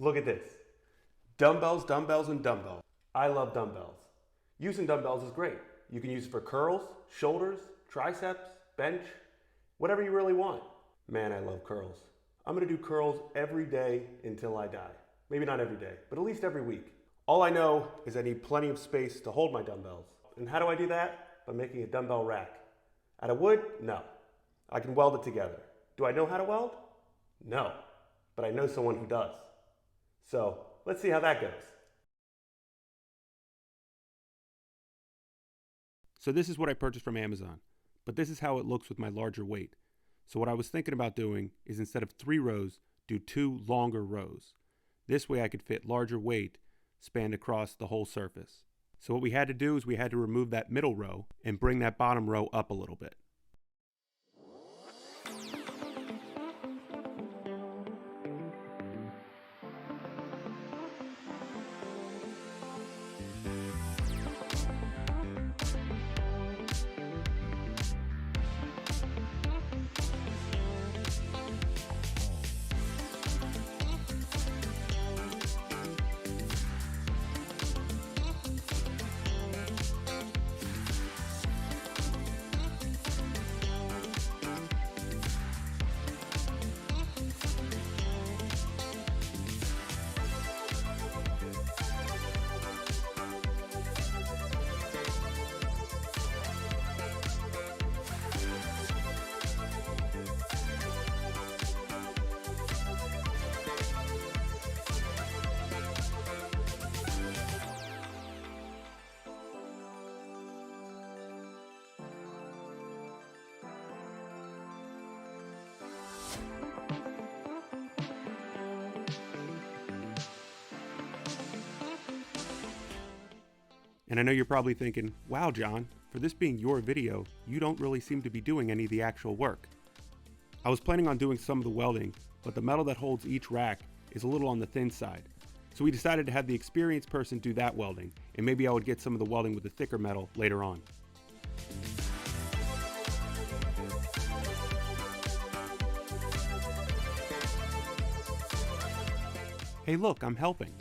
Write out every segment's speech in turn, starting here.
Look at this. Dumbbells, dumbbells, and dumbbells. I love dumbbells. Using dumbbells is great. You can use it for curls, shoulders, triceps, bench, whatever you really want. Man, I love curls. I'm gonna do curls every day until I die. Maybe not every day, but at least every week. All I know is I need plenty of space to hold my dumbbells. And how do I do that? By making a dumbbell rack. Out of wood? No. I can weld it together. Do I know how to weld? No. But I know someone who does. So let's see how that goes. So this is what I purchased from Amazon, but this is how it looks with my larger weight. So what I was thinking about doing is instead of 3 rows, do 2 longer rows. This way I could fit larger weight spanned across the whole surface. So what we had to do is we had to remove that middle row and bring that bottom row up a little bit. And I know you're probably thinking, wow, John, for this being your video, you don't really seem to be doing any of the actual work. I was planning on doing some of the welding, but the metal that holds each rack is a little on the thin side. So we decided to have the experienced person do that welding, and maybe I would get some of the welding with the thicker metal later on. Hey look, I'm helping.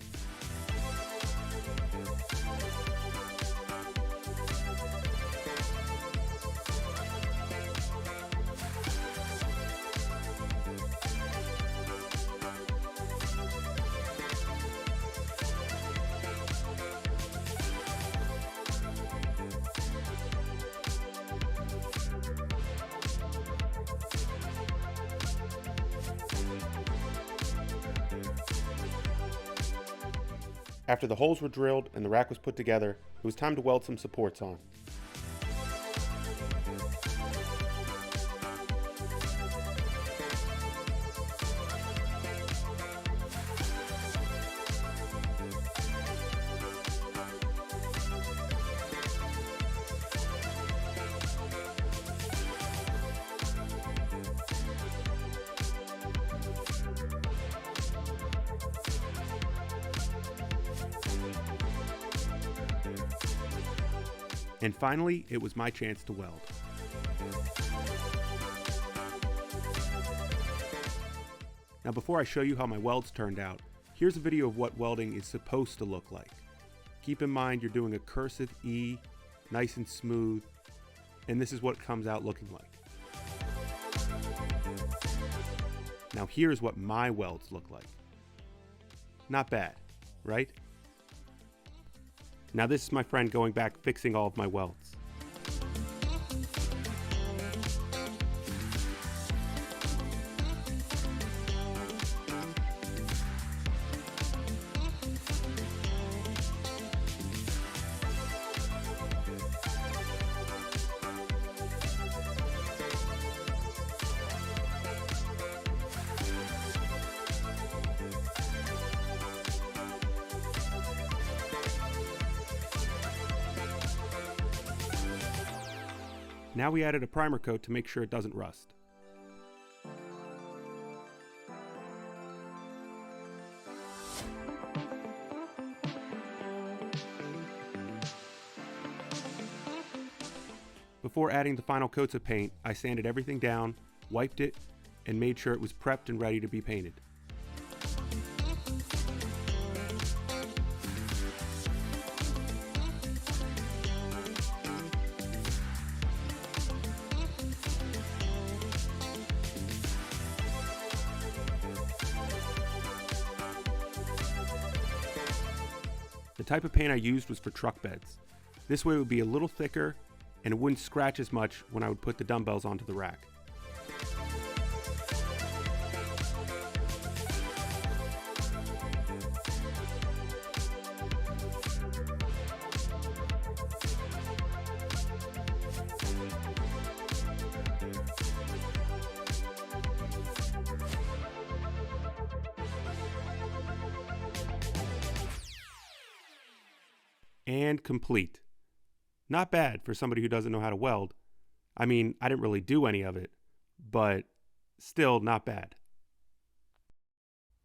After the holes were drilled and the rack was put together, it was time to weld some supports on. And finally, it was my chance to weld. Now before I show you how my welds turned out, here's a video of what welding is supposed to look like. Keep in mind you're doing a cursive E, nice and smooth, and this is what it comes out looking like. Now here's what my welds look like. Not bad, right? Now this is my friend going back fixing all of my welds. Now we added a primer coat to make sure it doesn't rust. Before adding the final coats of paint, I sanded everything down, wiped it, and made sure it was prepped and ready to be painted. type of paint I used was for truck beds. This way it would be a little thicker and it wouldn't scratch as much when I would put the dumbbells onto the rack. And complete. Not bad for somebody who doesn't know how to weld. I mean, I didn't really do any of it, but still not bad.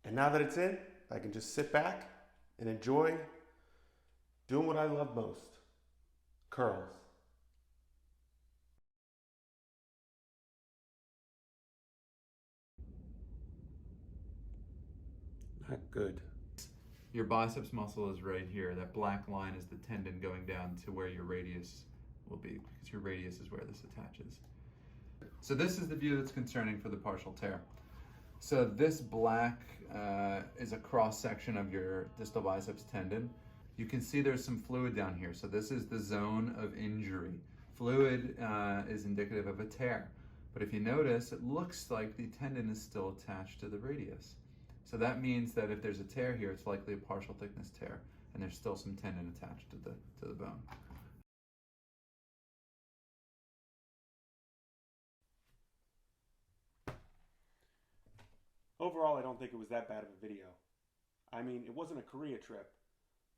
And now that it's in, I can just sit back and enjoy doing what I love most, curls. Not good. Your biceps muscle is right here. That black line is the tendon going down to where your radius will be, because your radius is where this attaches. So this is the view that's concerning for the partial tear. So this black is a cross section of your distal biceps tendon. You can see there's some fluid down here. So this is the zone of injury. Fluid is indicative of a tear. But if you notice, it looks like the tendon is still attached to the radius. So that means that if there's a tear here, it's likely a partial thickness tear, and there's still some tendon attached to the bone. Overall, I don't think it was that bad of a video. I mean, it wasn't a Korea trip,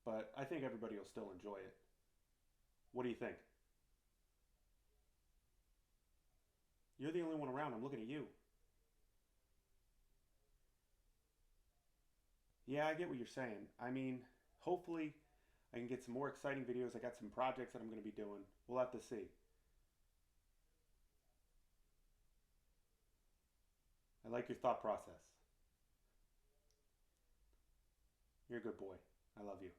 but I think everybody will still enjoy it. What do you think? You're the only one around. I'm looking at you. Yeah, I get what you're saying. I mean, hopefully I can get some more exciting videos. I got some projects that I'm going to be doing. We'll have to see. I like your thought process. You're a good boy. I love you.